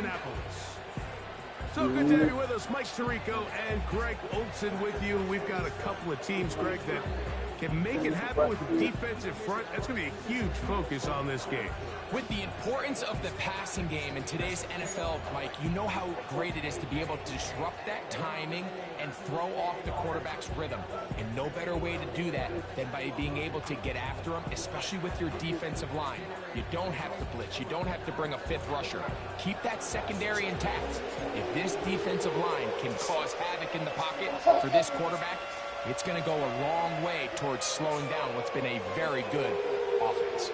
Indianapolis. So good to have you with us. Mike Tirico and Greg Olson with you. We've got a couple of teams, Greg, that can make it happen with the defensive front. That's going to be a huge focus on this game. With the importance of the passing game in today's NFL, Mike, you know how great it is to be able to disrupt that timing and throw off the quarterback's rhythm. And no better way to do that than by being able to get after them, especially with your defensive line. You don't have to blitz. You don't have to bring a fifth rusher. Keep that secondary intact. If this defensive line can cause havoc in the pocket for this quarterback, it's going to go a long way towards slowing down what's been a very good offense.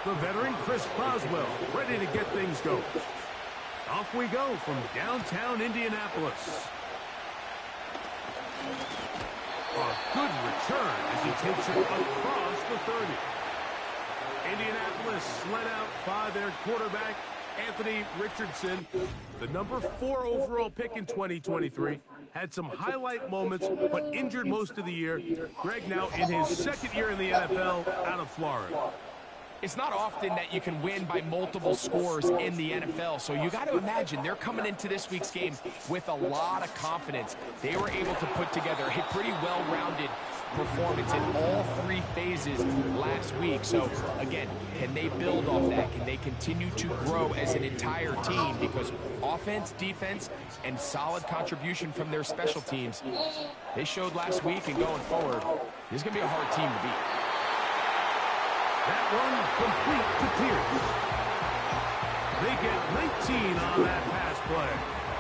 The veteran Chris Boswell ready to get things going. Off we go from downtown Indianapolis. A good return as he takes it across the 30. Indianapolis led out by their quarterback, Anthony Richardson, the number 4 overall pick in 2023. Had some highlight moments, but injured most of the year. Greg now in his second year in the NFL out of Florida. It's not often that you can win by multiple scores in the NFL, so you got to imagine they're coming into this week's game with a lot of confidence. They were able to put together a pretty well-rounded performance in all 3 phases last week. So, again, can they build off that? Can they continue to grow as an entire team? Because offense, defense, and solid contribution from their special teams, they showed last week and going forward, this is going to be a hard team to beat. That one complete to Pierce. They get 19 on that pass play.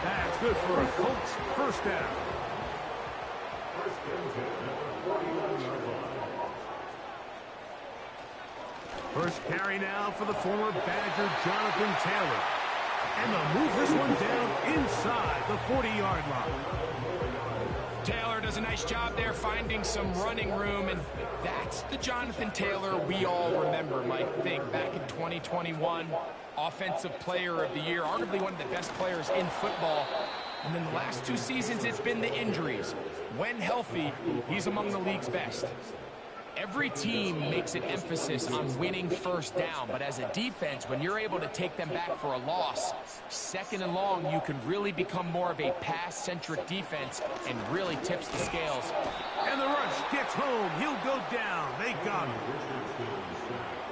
That's good for a Colts first down. First carry now for the former Badger Jonathan Taylor. And they'll move this one down inside the 40-yard line. Taylor does a nice job there finding some running room, and that's the Jonathan Taylor we all remember, Mike. Think back in 2021, Offensive Player of the Year, arguably one of the best players in football. And then the last 2 seasons, it's been the injuries. When healthy, he's among the league's best. Every team makes an emphasis on winning first down, but as a defense, when you're able to take them back for a loss, second and long, you can really become more of a pass-centric defense and really tips the scales. And the rush gets home. He'll go down. They got him.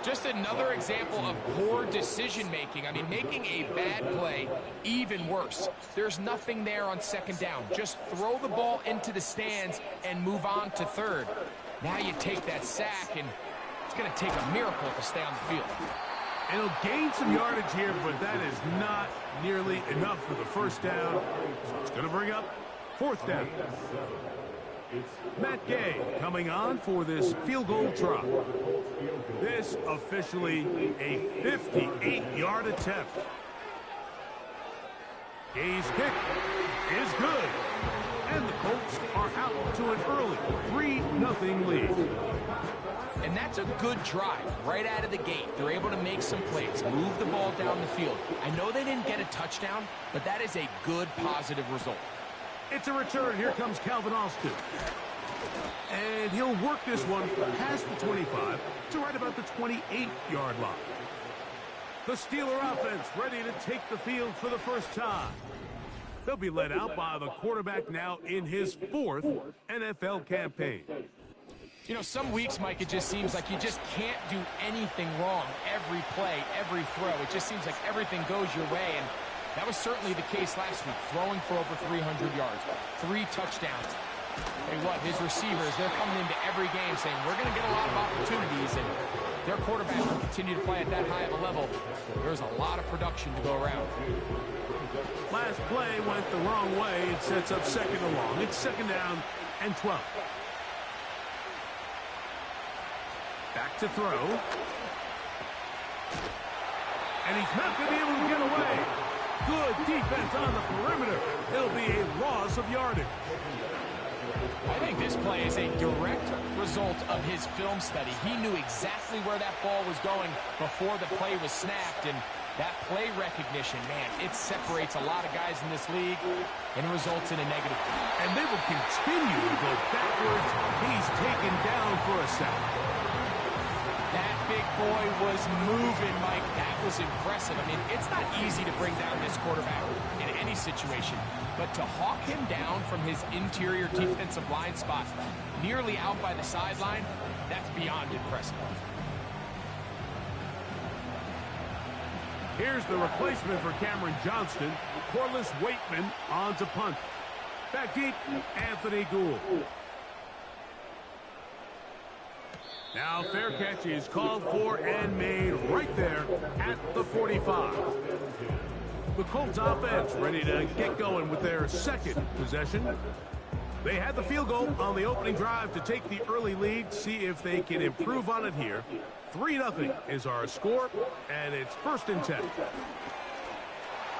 Just another example of poor decision-making. I mean, making a bad play even worse. There's nothing there on second down. Just throw the ball into the stands and move on to third. Now you take that sack, and it's going to take a miracle to stay on the field. And he'll gain some yardage here, but that is not nearly enough for the first down. So it's going to bring up 4th down. Matt Gay coming on for this field goal try. This officially a 58-yard attempt. Gay's kick is good. And the Colts are out to an early 3-0 lead. And that's a good drive right out of the gate. They're able to make some plays, move the ball down the field. I know they didn't get a touchdown, but that is a good, positive result. It's a return. Here comes Calvin Austin. And he'll work this one past the 25 to right about the 28-yard line. The Steeler offense ready to take the field for the first time. They'll be led out by the quarterback now in his 4th NFL campaign. You know, some weeks, Mike, it just seems like you just can't do anything wrong. Every play, every throw, it just seems like everything goes your way. And that was certainly the case last week, throwing for over 300 yards, 3 touchdowns. Hey, what, his receivers, they're coming into every game saying, we're going to get a lot of opportunities, and their quarterback will continue to play at that high of a level. There's a lot of production to go around. Last play went the wrong way. It sets up second and long. It's 2nd down and 12. Back to throw. And he's not going to be able to get away. Good defense on the perimeter. It'll be a loss of yardage. I think this play is a direct result of his film study. He knew exactly where that ball was going before the play was snapped, and that play recognition, man, it separates a lot of guys in this league and results in a negative play. And they will continue to go backwards. He's taken down for a sack. That big boy was moving, Mike. That was impressive. I mean, it's not easy to bring down this quarterback in any situation, but to hawk him down from his interior defensive line spot, nearly out by the sideline, that's beyond impressive. Here's the replacement for Cameron Johnston. Corliss Waitman on to punt. Back deep, Anthony Gould. Now fair catch is called for and made right there at the 45. The Colts offense ready to get going with their second possession. They had the field goal on the opening drive to take the early lead. See if they can improve on it here. 3-0 is our score, and it's 1st and 10.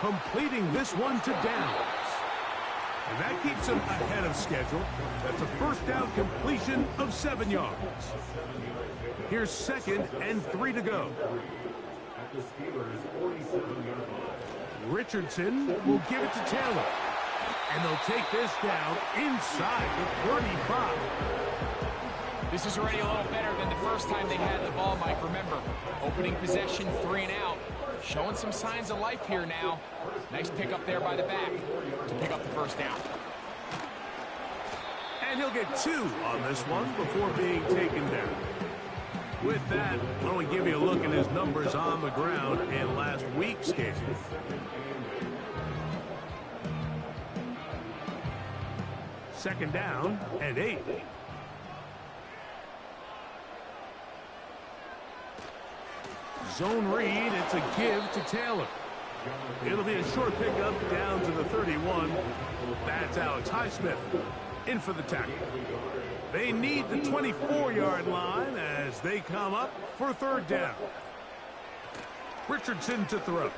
Completing this one to downs. And that keeps them ahead of schedule. That's a first down completion of 7 yards. Here's 2nd and 3 to go. Richardson will give it to Taylor. And they'll take this down inside the 35. This is already a little better than the first time they had the ball, Mike. Remember, opening possession, 3 and out. Showing some signs of life here now. Nice pick up there by the back to pick up the first down. And he'll get 2 on this one before being taken down. With that, I want to give you a look at his numbers on the ground in last week's game. Second down and 8. Zone read, it's a give to Taylor. It'll be a short pickup down to the 31. That's Alex Highsmith in for the tackle. They need the 24-yard line as they come up for 3rd down. Richardson to throw.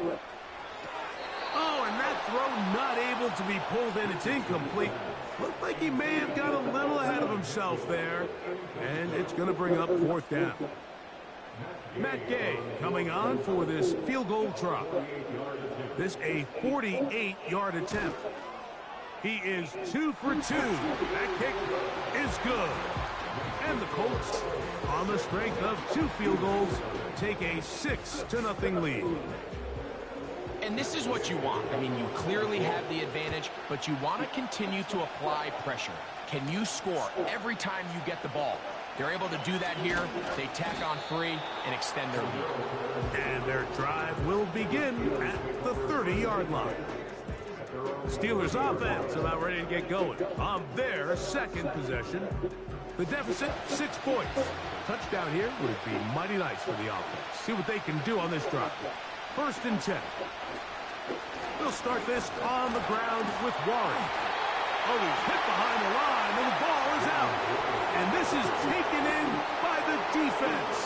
Oh, and that throw not able to be pulled in. It's incomplete. Looked like he may have got a little ahead of himself there. And it's going to bring up 4th down. Matt Gay coming on for this field goal try. This a 48-yard attempt. He is 2 for 2. That kick is good. And the Colts, on the strength of 2 field goals, take a 6-0 lead. And this is what you want. I mean, you clearly have the advantage, but you want to continue to apply pressure. Can you score every time you get the ball? They're able to do that here. They tack on 3 and extend their lead. And their drive will begin at the 30-yard line. Steelers offense about ready to get going on their second possession. The deficit, 6 points. Touchdown here would be mighty nice for the offense. See what they can do on this drive. 1st and 10. They'll start this on the ground with Warren. Oh, he's hit behind the line, and the ball is out. And this is taken in by the defense.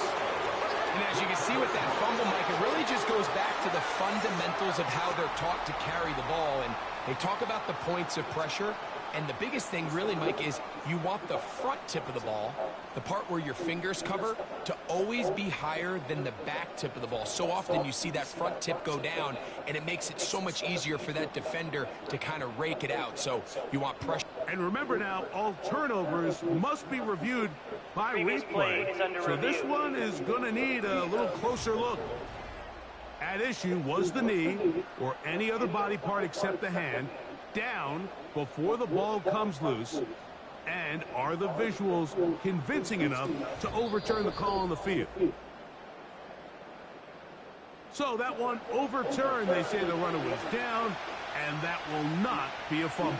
And as you can see with that fumble, Mike, it really just goes back to the fundamentals of how they're taught to carry the ball. And they talk about the points of pressure. And the biggest thing really, Mike, is you want the front tip of the ball, the part where your fingers cover, to always be higher than the back tip of the ball. So often you see that front tip go down, and it makes it so much easier for that defender to kind of rake it out. So you want pressure. And remember now, all turnovers must be reviewed by replay. So this one is going to need a little closer look. At issue was the knee, or any other body part except the hand, down before the ball comes loose. And are the visuals convincing enough to overturn the call on the field? So that one overturned. They say the runner was down, and that will not be a fumble.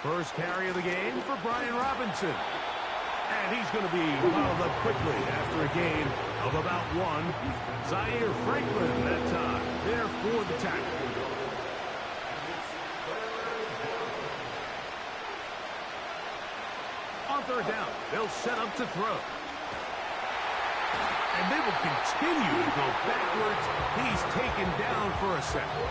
First carry of the game for Brian Robinson. And he's going to be fouled up quickly after a gain of about 1. Zaire Franklin that time there for the tackle. On 3rd down, they'll set up to throw. And they will continue to go backwards. He's taken down for a second.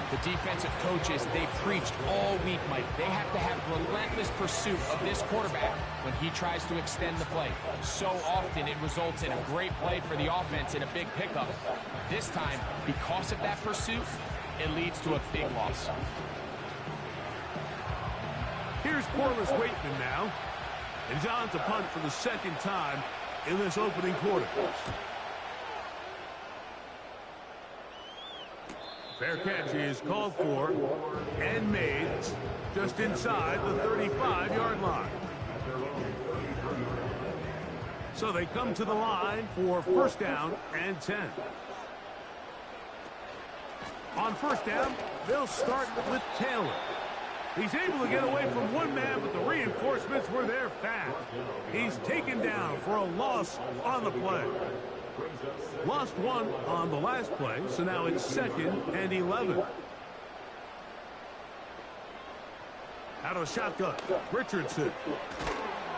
The defensive coaches, they preached all week, Mike. They have to have relentless pursuit of this quarterback when he tries to extend the play. So often it results in a great play for the offense and a big pickup. This time, because of that pursuit, it leads to a big loss. Here's Corliss Waitman now. And he's on to punt for the second time in this opening quarter. Fair catch is called for and made just inside the 35-yard line. So they come to the line for first down and 10. On first down, they'll start with Taylor. He's able to get away from one man, but the reinforcements were there fast. He's taken down for a loss on the play. Lost one on the last play, so now it's 2nd and 11. Out of the shotgun, Richardson.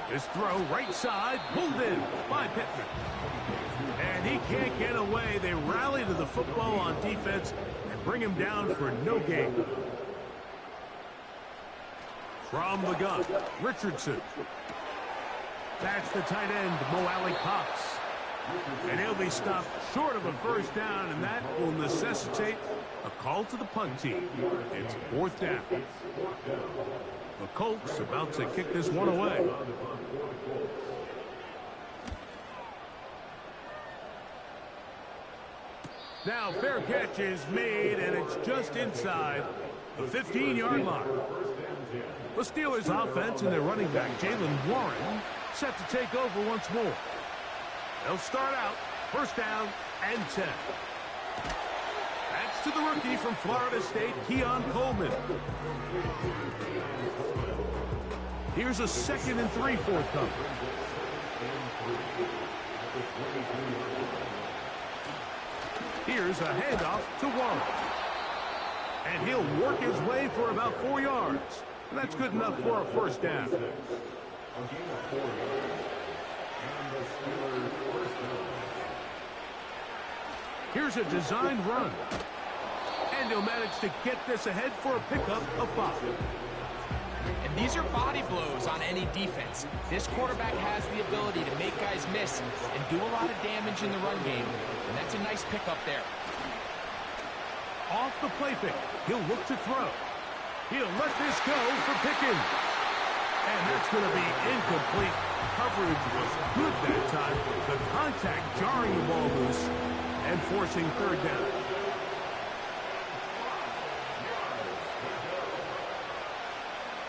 His throw right side, pulled in by Pittman. And he can't get away. They rally to the football on defense and bring him down for no gain. From the gun, Richardson. That's the tight end, Mo Alley-Cox. And he'll be stopped short of a first down, and that will necessitate a call to the punt team. It's 4th down. The Colts about to kick this one away. Now fair catch is made, and it's just inside the 15-yard line. The Steelers offense and their running back, Jaylen Warren, set to take over once more. They'll start out first down and 10. That's to the rookie from Florida State, Keon Coleman. Here's a 2nd and 3 forthcoming. Here's a handoff to Warren. And he'll work his way for about 4 yards. And that's good enough for a first down. Here's a designed run. And he'll manage to get this ahead for a pickup of 5. And these are body blows on any defense. This quarterback has the ability to make guys miss and do a lot of damage in the run game. And that's a nice pickup there. Off the play fake, he'll look to throw. He'll let this go for Pickens. And that's going to be incomplete. Coverage was good that time. The contact jarring the ball loose and forcing 3rd down.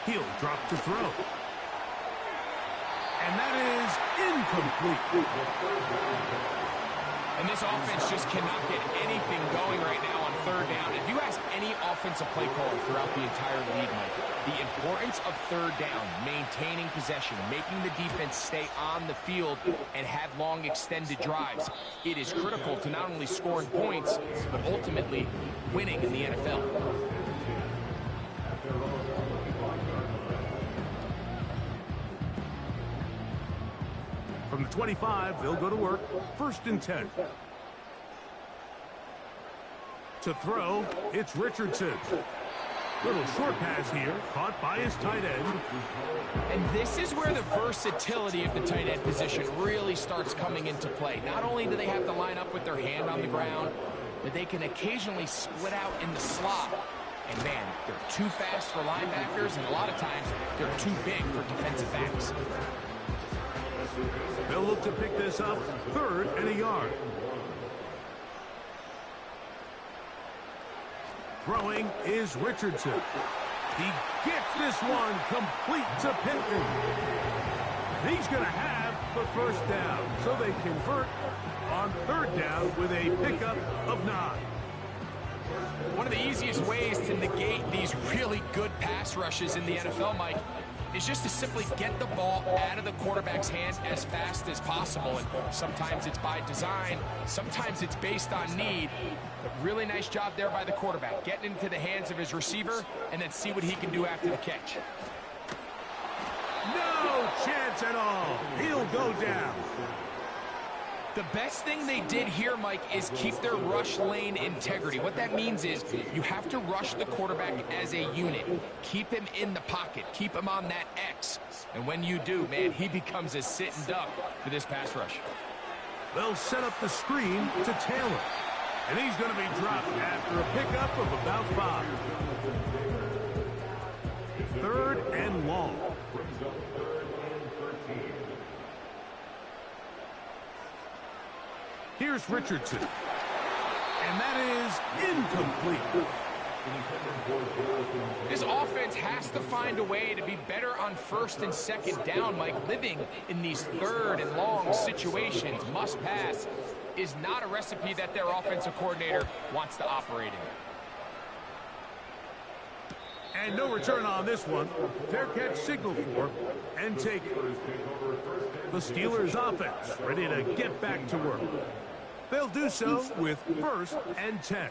He'll drop to throw. And that is incomplete. And this offense just cannot get anything going right now on 3rd down. If you ask any offensive play caller throughout the entire league, Mike, the importance of 3rd down, maintaining possession, making the defense stay on the field and have long extended drives, it is critical to not only scoring points, but ultimately winning in the NFL. From the 25, they'll go to work. 1st and 10. To throw, it's Richardson. Little short pass here, caught by his tight end. And this is where the versatility of the tight end position really starts coming into play. Not only do they have to line up with their hand on the ground, but they can occasionally split out in the slot. And man, they're too fast for linebackers, and a lot of times they're too big for defensive backs. They'll look to pick this up 3rd and a yard. Throwing is Richardson. He gets this one complete to Pittman. He's going to have the first down. So they convert on 3rd down with a pickup of 9. One of the easiest ways to negate these really good pass rushes in the NFL, Mike, is just to simply get the ball out of the quarterback's hand as fast as possible. And sometimes it's by design, sometimes it's based on need. But really nice job there by the quarterback, getting into the hands of his receiver and then see what he can do after the catch. No chance at all. He'll go down. The best thing they did here, Mike, is keep their rush lane integrity. What that means is you have to rush the quarterback as a unit. Keep him in the pocket. Keep him on that X. And when you do, man, he becomes a sitting duck for this pass rush. They'll set up the screen to Taylor. And he's going to be dropped after a pickup of about 5. 3rd and long. Here's Richardson. And that is incomplete. This offense has to find a way to be better on 1st and 2nd down, Mike. Living in these 3rd and long situations, must pass, is not a recipe that their offensive coordinator wants to operate in. And no return on this one. Fair catch signal for and take it. The Steelers offense ready to get back to work. They'll do so with 1st and 10.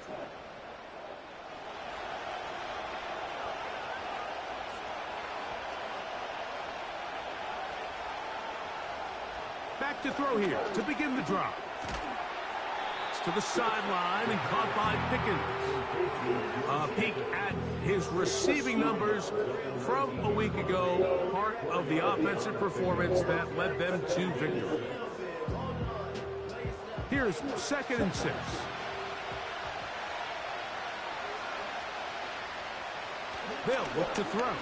Back to throw here to begin the drive. To the sideline and caught by Pickens. A peek at his receiving numbers from a week ago, part of the offensive performance that led them to victory. Here's 2nd and 6. They'll look to throw.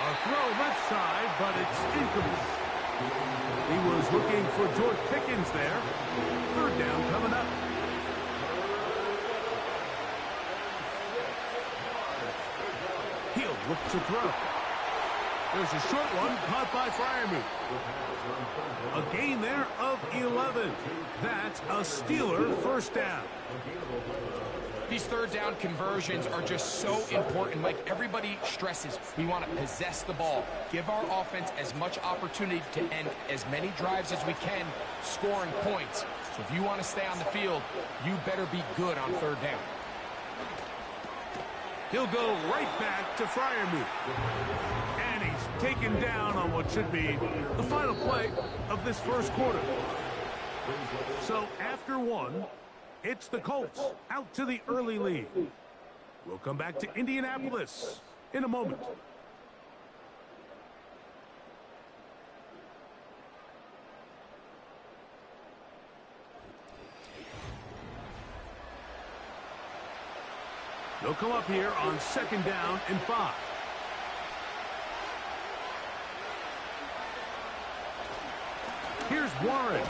A throw left side, but it's incomplete. He was looking for George Pickens there. 3rd down coming up. He'll look to throw. There's a short one caught by Freiermuth. A gain there of 11. That's a Steeler 1st down. These 3rd down conversions are just so important. Like everybody stresses, we want to possess the ball. Give our offense as much opportunity to end as many drives as we can, scoring points. So if you want to stay on the field, you better be good on 3rd down. He'll go right back to Freiermuth. And he's taken down on what should be the final play of this 1st quarter. So after 1, it's the Colts out to the early lead. We'll come back to Indianapolis in a moment. They'll come up here on 2nd down and 5. Here's Warren.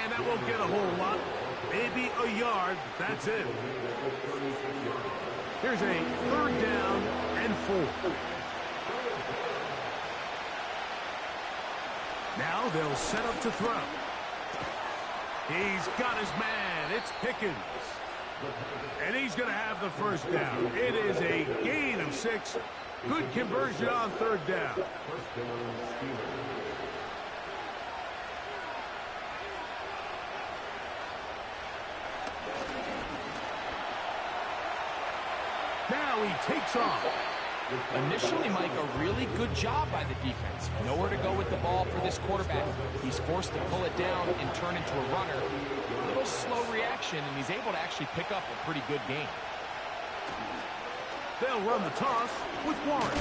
And that won't get a whole lot. Maybe a yard. That's it. Here's a 3rd down and 4. Now they'll set up to throw. He's got his man. It's Pickens. And he's going to have the 1st down. It is a gain of 6. Good conversion on 3rd down. Now he takes off. Initially, Mike, a really good job by the defense. Nowhere to go with the ball for this quarterback. He's forced to pull it down and turn into a runner. A little slow reaction, and he's able to actually pick up a pretty good game. They'll run the toss with Warren.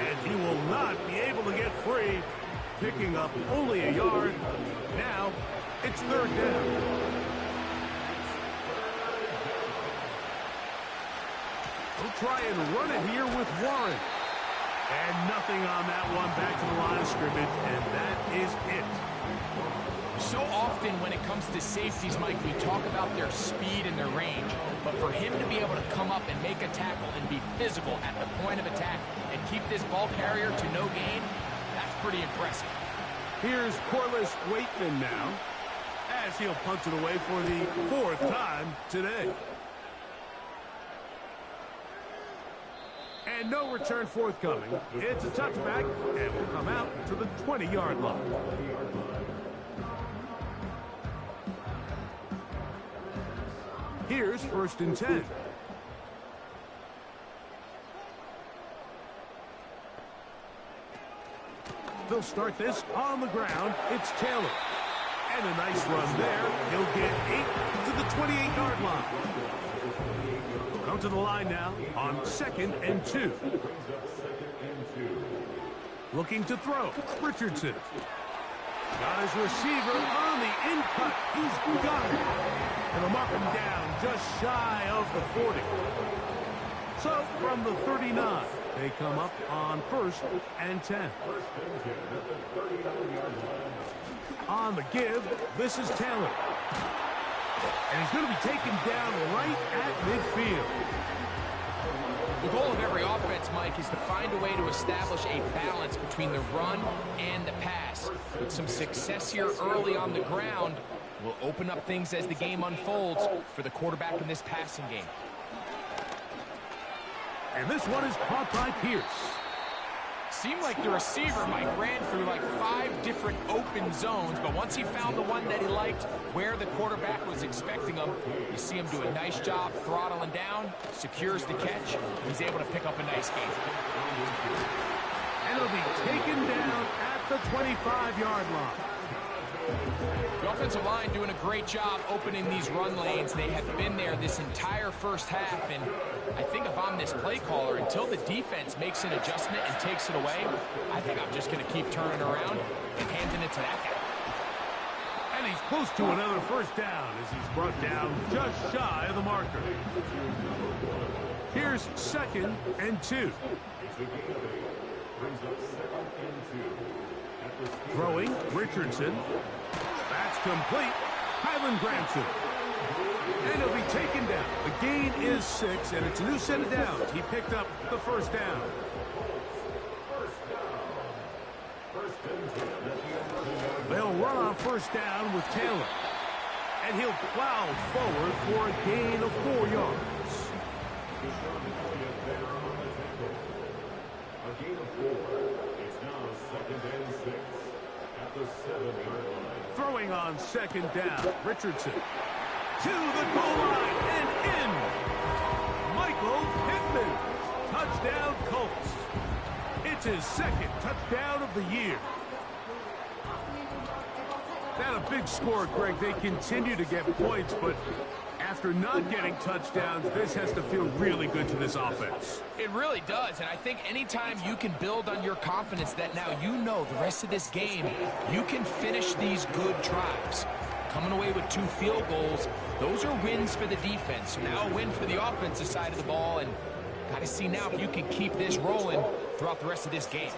And he will not be able to get free, picking up only a yard. Now it's 3rd down. He'll try and run it here with Warren. And nothing on that one. Back to the line of scrimmage, and that is it. So often when it comes to safeties, Mike, we talk about their speed and their range. But for him to be able to come up and make a tackle and be physical at the point of attack and keep this ball carrier to no gain, that's pretty impressive. Here's Corliss Waitman now, as he'll punch it away for the 4th time today. And no return forthcoming. It's a touchback, and will come out to the 20-yard line. Here's 1st and 10. They'll start this on the ground. It's Taylor. And a nice run there. He'll get 8 to the 28-yard line. Come to the line now on 2nd and 2. Looking to throw. Richardson. Got his receiver on the in-cut. He's got it. And they'll mark him down just shy of the 40. So from the 39, they come up on 1st and 10. On the give, this is Taylor. And he's going to be taken down right at midfield. The goal of every offense, Mike, is to find a way to establish a balance between the run and the pass. With some success here early on the ground, will open up things as the game unfolds for the quarterback in this passing game. And this one is caught by Pierce. Seemed like the receiver, Mike, ran through like 5 different open zones, but once he found the one that he liked, where the quarterback was expecting him, you see him do a nice job throttling down, secures the catch, and he's able to pick up a nice gain. And it'll be taken down at the 25-yard line. The offensive line doing a great job opening these run lanes. They have been there this entire first half, and I think if I'm this play caller, until the defense makes an adjustment and takes it away, I think I'm just going to keep turning around and handing it to that guy. And he's close to another first down as he's brought down just shy of the marker. Here's 2nd and 2. Throwing, Richardson. That's complete. Highland grabs it. And he'll be taken down. The gain is 6, and it's a new set of downs. He picked up the first down. They'll run on first down with Taylor. And he'll plow forward for a gain of 4 yards. A gain of 4. It's now 2nd and 6 at the 7-yard line. Throwing on 2nd down, Richardson. To the goal line and in. Michael Pittman. Touchdown Colts. It's his 2nd touchdown of the year. Not a big score, Greg. They continue to get points, but after not getting touchdowns, this has to feel really good to this offense. It really does, and I think anytime you can build on your confidence that now you know the rest of this game, you can finish these good drives. Coming away with 2 field goals, those are wins for the defense. So now a win for the offensive side of the ball, and got to see now if you can keep this rolling throughout the rest of this game.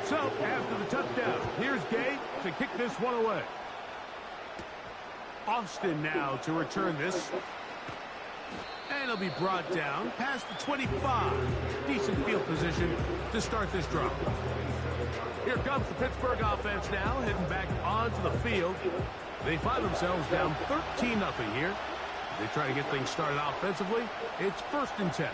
So, after the touchdown, here's Gay to kick this one away. Austin now to return this. And he'll be brought down past the 25. Decent field position to start this drive. Here comes the Pittsburgh offense now, heading back onto the field. They find themselves down 13-0 here. They try to get things started offensively. It's 1st and 10.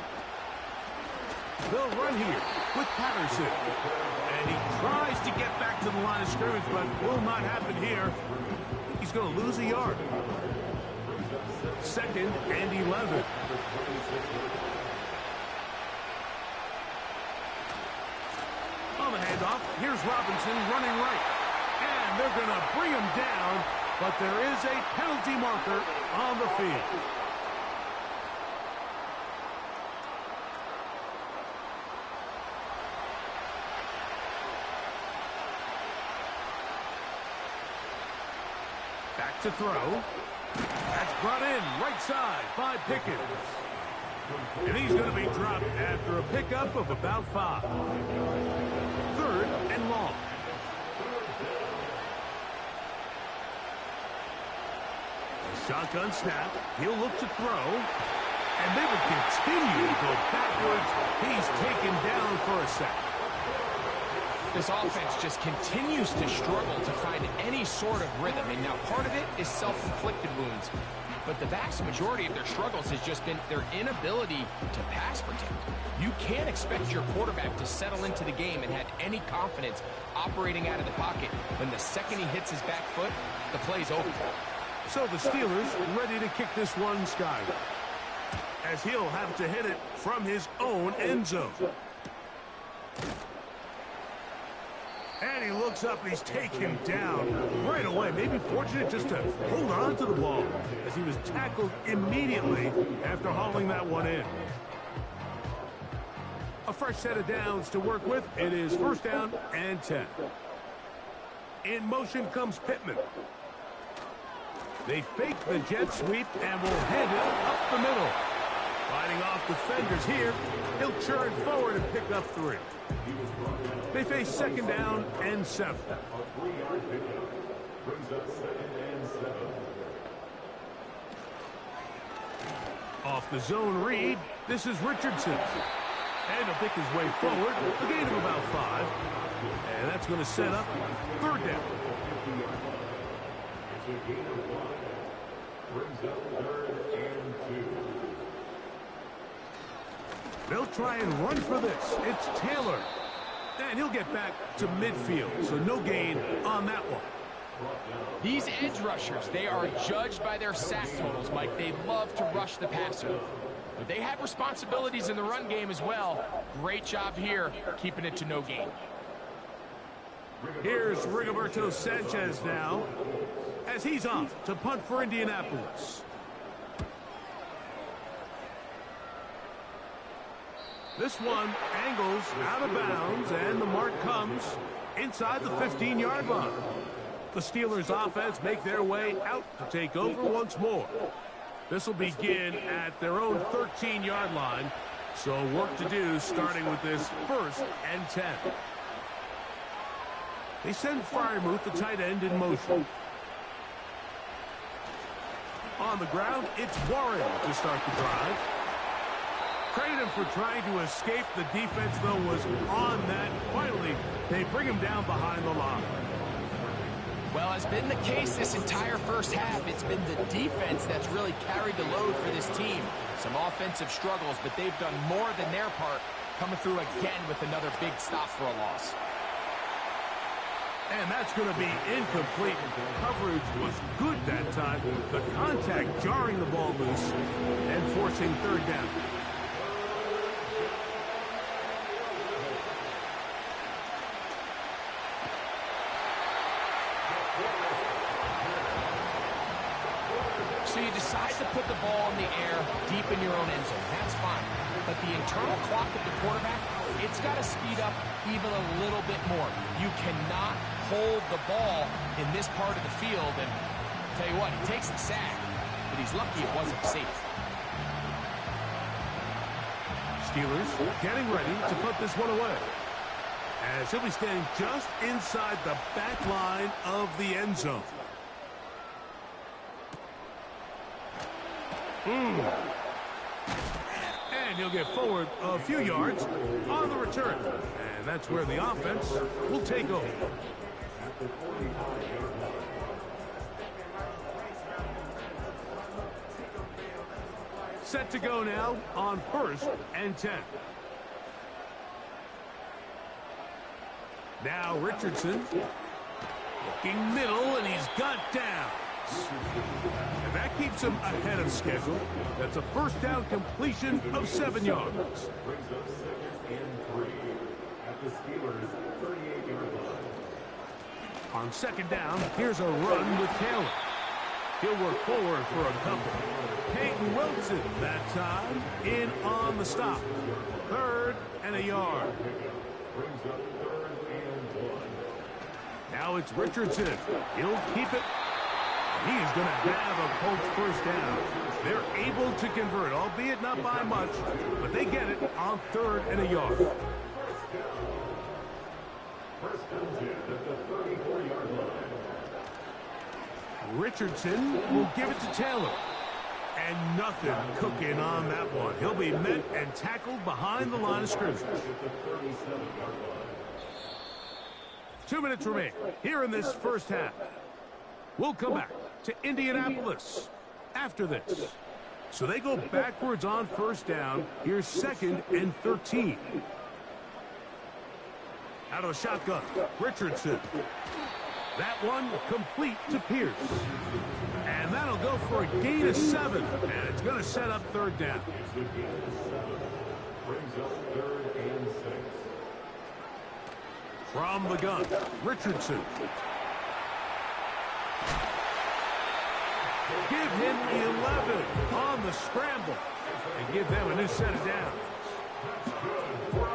They'll run here with Patterson. And he tries to get back to the line of scrimmage, but will not happen here. He's going to lose a yard. 2nd and 11. On the handoff, here's Robinson running right. And they're going to bring him down, but there is a penalty marker on the field. Back to throw. That's brought in right side by Pickens. And he's going to be dropped after a pickup of about 5. 3rd and long. Shotgun snap. He'll look to throw. And they will continue to go backwards. He's taken down for a sack. This offense just continues to struggle to find any sort of rhythm. And now part of it is self-inflicted wounds. But the vast majority of their struggles has just been their inability to pass protect. You can't expect your quarterback to settle into the game and have any confidence operating out of the pocket when the second he hits his back foot, the play's over. So the Steelers ready to kick this one skyward, as he'll have to hit it from his own end zone. And he looks up and he's taken down right away. Maybe fortunate just to hold on to the ball as he was tackled immediately after hauling that one in. A fresh set of downs to work with. It is first down and 10. In motion comes Pittman. They fake the jet sweep and will head it up the middle. Fighting off defenders here. He'll churn forward and pick up 3. They face second down and 7. A 3-yard pickup brings up 2nd and 7. Off the zone read, this is Richardson. And he'll pick his way forward, a gain of about 5. And that's going to set up third down. It's a gain of 1. Brings up 3rd and 2. They'll try and run for this. It's Taylor. And he'll get back to midfield, so no gain on that one. These edge rushers, they are judged by their sack totals, Mike. They love to rush the passer. But they have responsibilities in the run game as well. Great job here, keeping it to no gain. Here's Rigoberto Sanchez now, as he's off to punt for Indianapolis. This one angles out of bounds, and the mark comes inside the 15-yard line. The Steelers' offense make their way out to take over once more. This will begin at their own 13-yard line, so work to do starting with this first and 10. They send Freiermuth, the tight end, in motion. On the ground, it's Warren to start the drive. Credit him for trying to escape. The defense, though, was on that. Finally, they bring him down behind the line. Well, has been the case this entire first half. It's been the defense that's really carried the load for this team. Some offensive struggles, but they've done more than their part, coming through again with another big stop for a loss. And that's going to be incomplete. Coverage was good that time. The contact jarring the ball loose and forcing third down. So you decide to put the ball in the air deep in your own end zone. That's fine. But the internal clock of the quarterback, it's got to speed up even a little bit more. You cannot hold the ball in this part of the field. And tell you what, he takes the sack, but he's lucky it wasn't safe. Steelers getting ready to put this one away, as he'll be standing just inside the back line of the end zone. And he'll get forward a few yards on the return. And that's where the offense will take over. Set to go now on first and 10. Now Richardson looking middle, and he's got down. And that keeps him ahead of schedule. That's a first down completion of 7 yards. Brings up 2nd and 3 at the Steelers' 38-yard line. On second down, here's a run with Taylor. He'll work forward for a couple. Peyton Wilson that time in on the stop. 3rd and a yard. Brings up 3rd and 1. Now it's Richardson. He'll keep it. He's going to have a Colts first down. They're able to convert, albeit not by much, but they get it on 3rd and a yard. First and 10 at the 34-yard line. Richardson will give it to Taylor. And nothing cooking on that one. He'll be met and tackled behind the line of scrimmage. 2 minutes remain here in this first half. We'll come back to Indianapolis after this. So they go backwards on first down. Here's 2nd and 13. Out of the shotgun, Richardson. That one complete to Pierce. And that'll go for a gain of 7. And it's going to set up 3rd down. Brings up 3rd and 6. From the gun, Richardson. Give him 11 on the scramble and give them a new set of downs.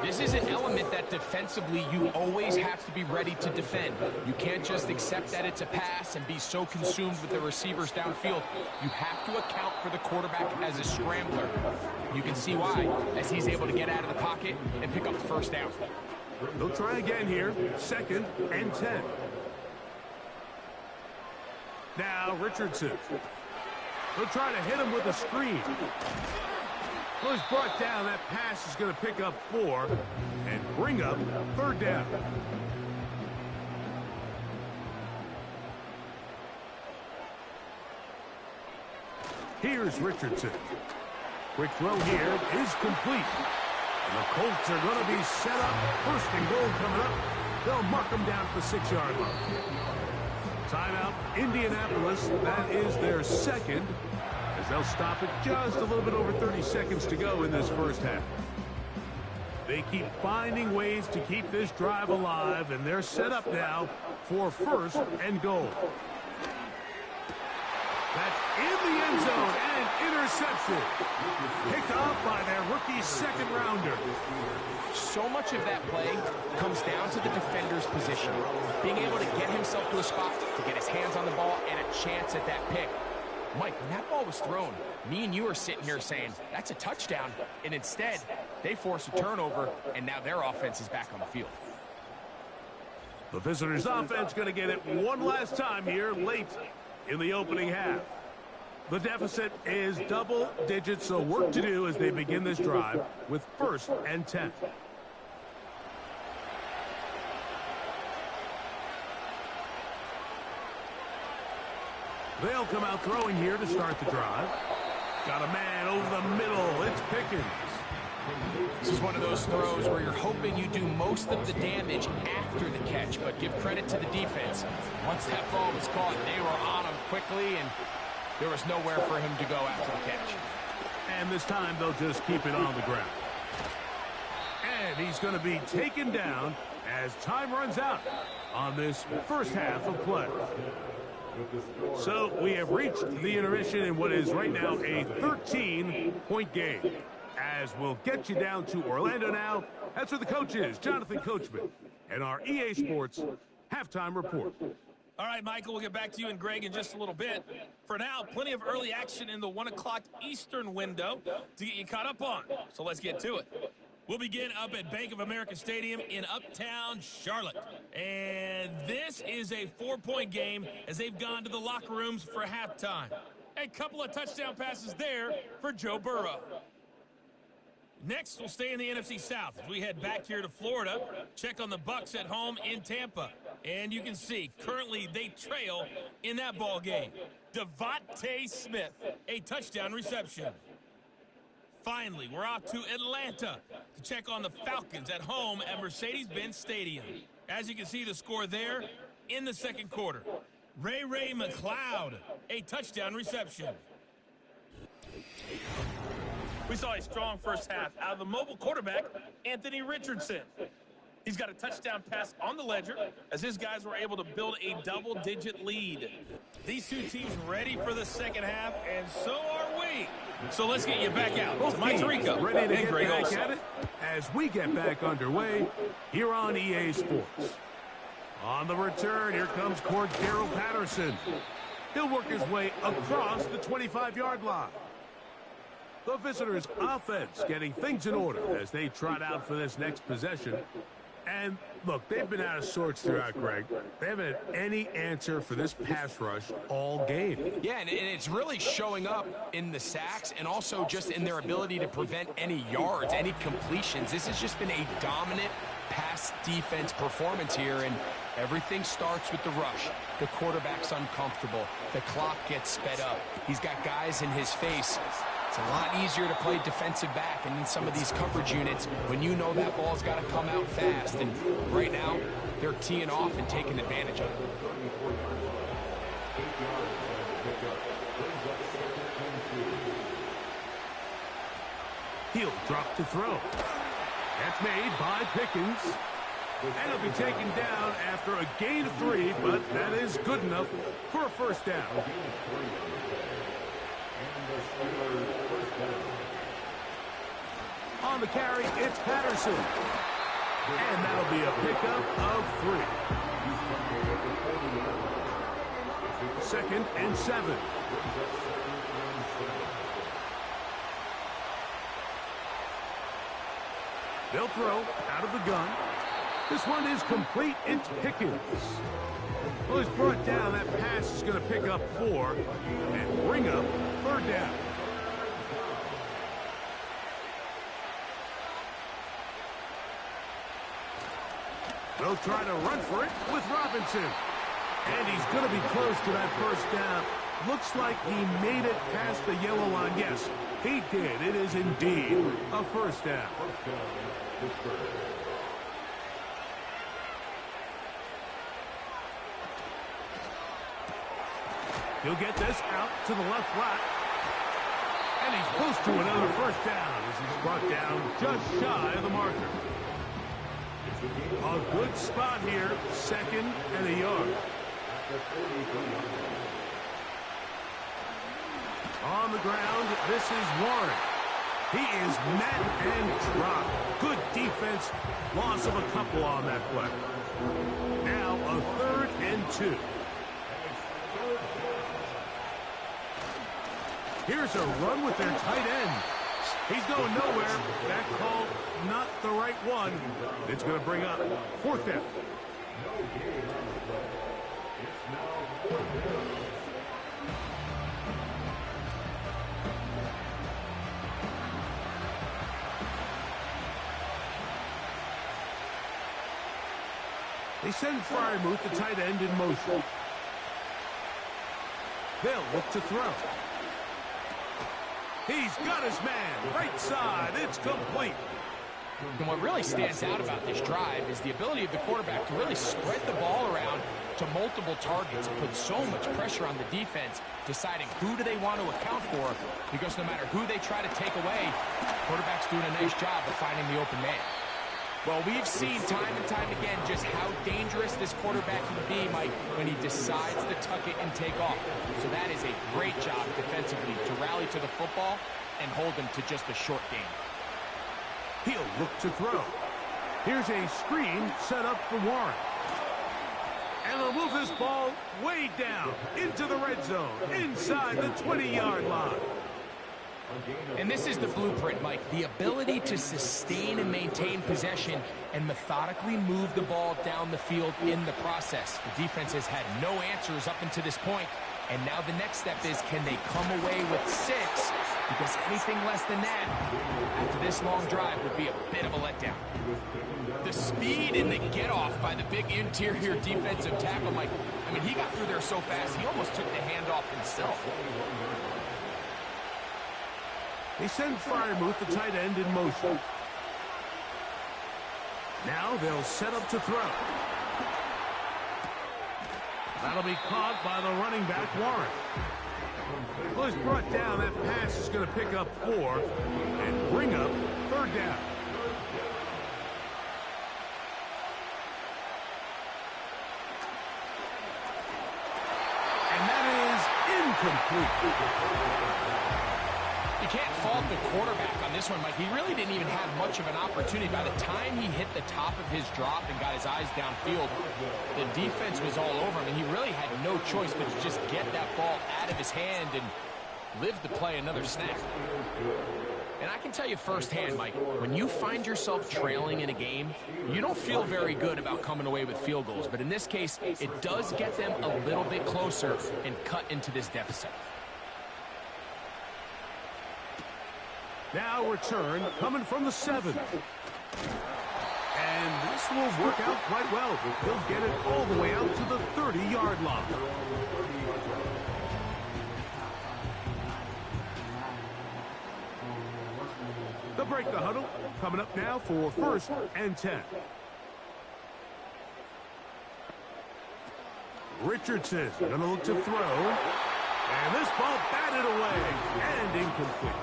This is an element that defensively you always have to be ready to defend. You can't just accept that it's a pass and be so consumed with the receivers downfield. You have to account for the quarterback as a scrambler. You can see why, as he's able to get out of the pocket and pick up the first down. They'll try again here, 2nd and 10. Now Richardson. They'll try to hit him with a screen. Well, he's brought down. That pass is going to pick up 4 and bring up 3rd down. Here's Richardson. Quick throw here is complete. And the Colts are going to be set up. 1st and goal coming up. They'll mark them down at the 6-yard line. Timeout, Indianapolis. That is their 2nd. As they'll stop it just a little bit over 30 seconds to go in this first half. They keep finding ways to keep this drive alive, and they're set up now for 1st and goal. That's in the end zone and intercepted. Picked off by their rookie 2nd rounder. So much of that play comes down to the defender's position. Being able to get himself to a spot, to get his hands on the ball, and a chance at that pick. Mike, when that ball was thrown, me and you are sitting here saying, that's a touchdown. And instead, they force a turnover, and now their offense is back on the field. The visitors' offense going to get it one last time here late in the opening half. The deficit is double digits, so work to do as they begin this drive with 1st and 10. They'll come out throwing here to start the drive. Got a man over the middle. It's Pickens. This is one of those throws where you're hoping you do most of the damage after the catch, but give credit to the defense. Once that ball was caught, they were on him quickly, and there was nowhere for him to go after the catch. And this time, they'll just keep it on the ground. And he's going to be taken down as time runs out on this first half of play. So we have reached the intermission in what is right now a 13-point game. As we'll get you down to Orlando now. That's where the coach is, Jonathan Coachman, and our EA Sports halftime report. All right, Michael, we'll get back to you and Greg in just a little bit. For now, plenty of early action in the 1 o'clock Eastern window to get you caught up on. So let's get to it. We'll begin up at Bank of America Stadium in Uptown Charlotte. And this is a 4-point game as they've gone to the locker rooms for halftime. A couple of touchdown passes there for Joe Burrow. Next, we'll stay in the NFC South as we head back here to Florida. Check on the Bucs at home in Tampa. And you can see, currently they trail in that ball game. Devontae Smith, a touchdown reception. Finally, we're off to Atlanta to check on the Falcons at home at Mercedes-Benz Stadium. As you can see, the score there in the 2nd quarter. Ray McCloud, a touchdown reception. We saw a strong first half out of the mobile quarterback, Anthony Richardson. He's got a touchdown pass on the ledger as his guys were able to build a double-digit lead. These two teams ready for the second half, and so are we. So let's get you back out to Mike Tirico ready to and get Greg back Olson at it as we get back underway here on EA Sports. On the return, here comes Cordero Patterson. He'll work his way across the 25-yard line. The visitors' offense getting things in order as they trot out for this next possession. And, look, they've been out of sorts throughout, Greg. They haven't had any answer for this pass rush all game. Yeah, and it's really showing up in the sacks and also just in their ability to prevent any yards, any completions. This has just been a dominant pass defense performance here, and everything starts with the rush. The quarterback's uncomfortable. The clock gets sped up. He's got guys in his face. It's a lot easier to play defensive back and in some of these coverage units when you know that ball's got to come out fast. And right now, they're teeing off and taking advantage of it. He'll drop to throw. That's made by Pickens. And he'll be taken down after a gain of 3, but that is good enough for a first down. On the carry, it's Patterson. And that'll be a pickup of 3. 2nd and 7. They'll throw out of the gun. This one is complete. It's Pickens. Well, he's brought down. That pass is going to pick up 4 and bring up 3rd down. They'll try to run for it with Robinson. And he's going to be close to that first down. Looks like he made it past the yellow line. Yes, he did. It is indeed a first down. He'll get this out to the left flat. And he's close to another first down as he's brought down just shy of the marker. A good spot here, 2nd and a yard. On the ground, this is Warren. He is met and dropped. Good defense. Loss of a couple on that play. Now a 3rd and 2. Here's a run with their tight end. He's going nowhere. That call, not the right one. It's going to bring up 4th down. They send Freiermuth, the tight end, in motion. They'll look to throw. He's got his man. Right side. It's complete. And what really stands out about this drive is the ability of the quarterback to really spread the ball around to multiple targets and put so much pressure on the defense, deciding who do they want to account for, because no matter who they try to take away, the quarterback's doing a nice job of finding the open man. Well, we've seen time and time again just how dangerous this quarterback can be, Mike, when he decides to tuck it and take off. So that is a great job defensively to rally to the football and hold them to just a short game. He'll look to throw. Here's a screen set up for Warren. And they'll move this ball way down into the red zone, inside the 20-yard line. And this is the blueprint, Mike. The ability to sustain and maintain possession and methodically move the ball down the field in the process. The defense has had no answers up until this point, and now the next step is, can they come away with 6? Because anything less than that, after this long drive, would be a bit of a letdown. The speed and the get-off by the big interior defensive tackle, Mike. I mean, he got through there so fast, he almost took the handoff himself. They send Freiermuth, the tight end, in motion. Now they'll set up to throw. That'll be caught by the running back, Warren. Well, he's brought down. That pass is going to pick up 4 and bring up 3rd down. And that is incomplete. You can't fault the quarterback on this one, Mike. He really didn't even have much of an opportunity. By the time he hit the top of his drop and got his eyes downfield, the defense was all over him, and he really had no choice but to just get that ball out of his hand and live to play another snap. And I can tell you firsthand, Mike, when you find yourself trailing in a game, you don't feel very good about coming away with field goals. But in this case, it does get them a little bit closer and cut into this deficit. Now return coming from the 7. And this will work out quite well. He'll get it all the way out to the 30-yard line. They'll break the huddle. Coming up now for 1st and 10. Richardson going to look to throw. And this ball batted away and incomplete.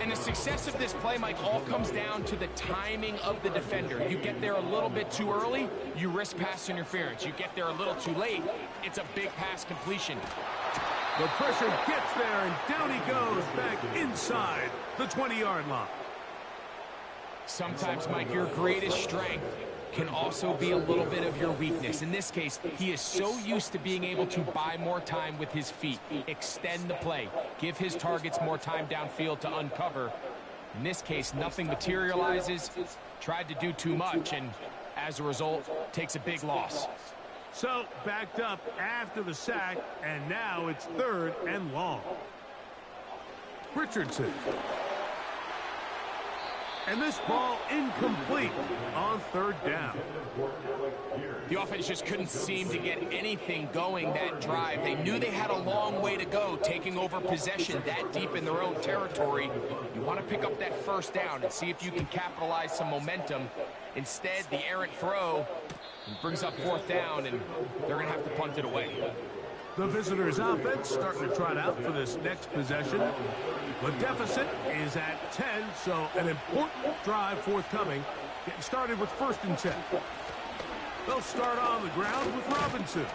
And the success of this play, Mike, all comes down to the timing of the defender. You get there a little bit too early, you risk pass interference. You get there a little too late, it's a big pass completion. The pressure gets there, and down he goes back inside the 20-yard line. Sometimes, Mike, your greatest strength can also be a little bit of your weakness. In this case, he is so used to being able to buy more time with his feet, extend the play, give his targets more time downfield to uncover. In this case, nothing materializes, tried to do too much, and as a result, takes a big loss. So, backed up after the sack, and now it's 3rd and long. Richardson. And this ball incomplete on 3rd down. The offense just couldn't seem to get anything going that drive. They knew they had a long way to go, taking over possession that deep in their own territory. You want to pick up that 1st down and see if you can capitalize some momentum. Instead, the errant throw brings up 4th down, and they're going to have to punt it away. The visitors' offense starting to trot out for this next possession. The deficit is at 10, so an important drive forthcoming. Getting started with 1st and 10. They'll start on the ground with Robinson.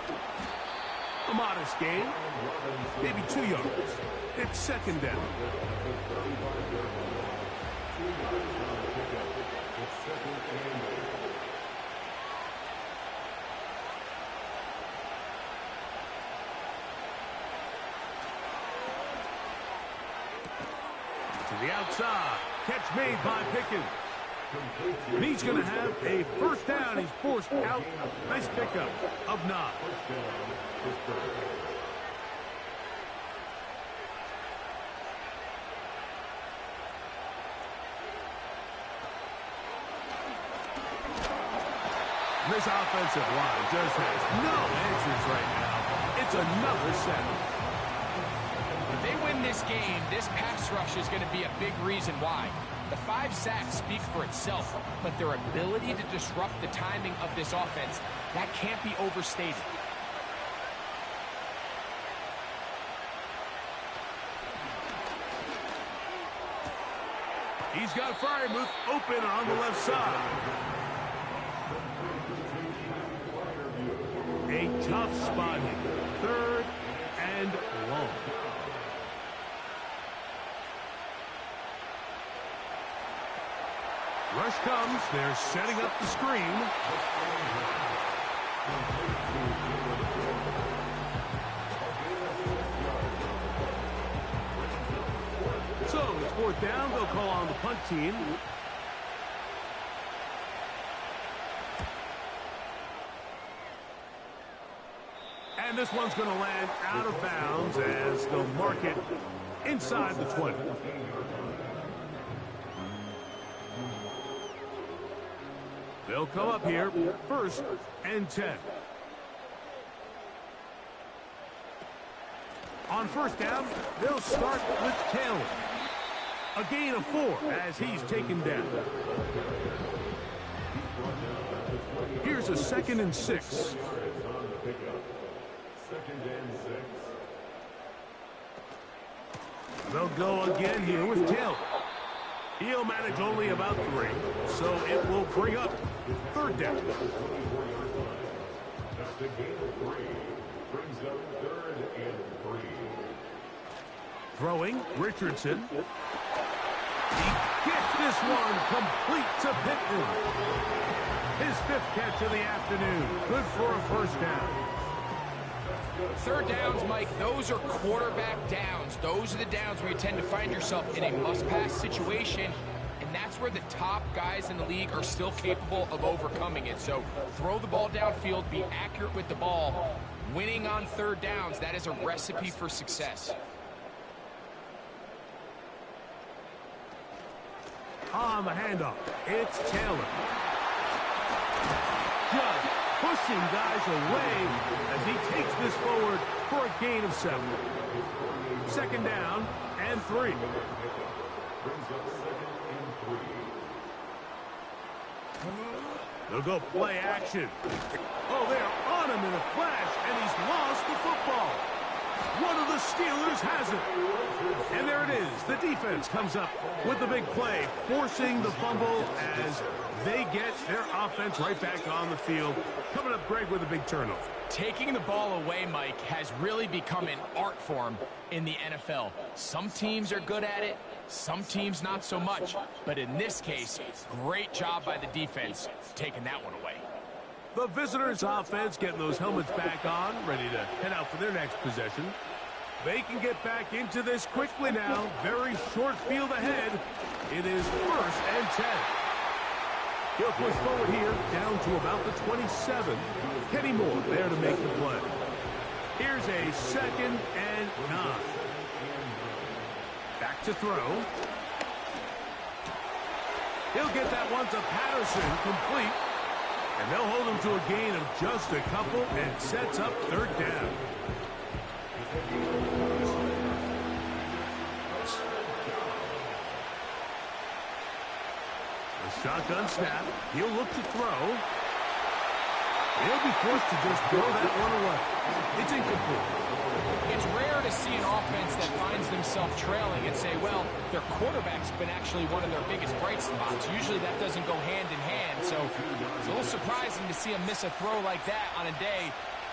A modest gain, maybe 2 yards. It's 2nd down. To the outside. Catch made by Pickens. And he's going to have a 1st down. He's forced out. Nice pickup of 9. This offensive line just has no answers right now. It's another sack. If they win this game, this pass rush is going to be a big reason why. The 5 sacks speak for itself, but their ability to disrupt the timing of this offense, that can't be overstated. He's got Fryermuth open on the left side. A tough spot here. 3rd and long. Rush comes. They're setting up the screen. So it's 4th down. They'll call on the punt team. And this one's going to land out of bounds as they'll mark it inside the 20. They'll come up here, 1st and 10. On 1st down, they'll start with Taylor. A gain of 4 as he's taken down. Here's a 2nd and 6. They'll go again here with Taylor. He'll manage only about 3, so it will bring up 3rd down. That's the gain of 3. Brings up 3rd and 3. Throwing, Richardson. He gets this one complete to Pittman. His 5th catch of the afternoon. Good for a 1st down. 3rd downs, Mike, those are quarterback downs. Those are the downs where you tend to find yourself in a must-pass situation, and that's where the top guys in the league are still capable of overcoming it. So throw the ball downfield, be accurate with the ball. Winning on 3rd downs, that is a recipe for success. On the handoff, it's Taylor. Just pushing guys away as he takes this forward for a gain of 7. 2nd down and 3. Brings up 2nd and 3. They'll go play action. Oh, they're on him in a flash, and he's lost the football. One of the Steelers has it. And there it is. The defense comes up with the big play, forcing the fumble as they get their offense right back on the field. Coming up, Greg, with a big turnover. Taking the ball away, Mike, has really become an art form in the NFL. Some teams are good at it, some teams not so much. But in this case, great job by the defense taking that one away. The visitors' offense getting those helmets back on, ready to head out for their next possession. They can get back into this quickly now. Very short field ahead. It is 1st and 10. He'll push forward here, down to about the 27. Kenny Moore there to make the play. Here's a 2nd and 9. Back to throw. He'll get that one to Patterson, complete. And they'll hold him to a gain of just a couple and sets up 3rd down. Shotgun snap. He'll look to throw. He'll be forced to just throw that one away. It's incomplete. It's rare to see an offense that finds themselves trailing and say, well, their quarterback's been actually one of their biggest bright spots. Usually that doesn't go hand in hand, so it's a little surprising to see him miss a throw like that on a day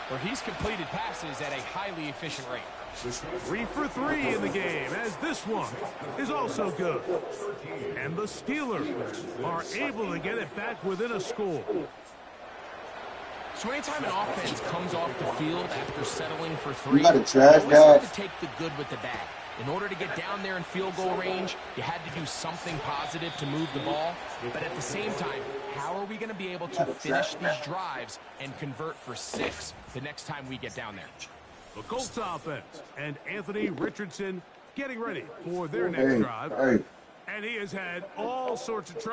where he's completed passes at a highly efficient rate. 3 for 3 in the game, as this one is also good. And the Steelers are able to get it back within a score. So anytime an offense comes off the field after settling for 3, You got a you trash always have bag. to take the good with the bad. In order to get down there in field goal range, you had to do something positive to move the ball. But at the same time, how are we going to be able to finish these drives and convert for 6 the next time we get down there? The Colts offense and Anthony Richardson getting ready for their next drive. Hey. And he has had all sorts of trouble.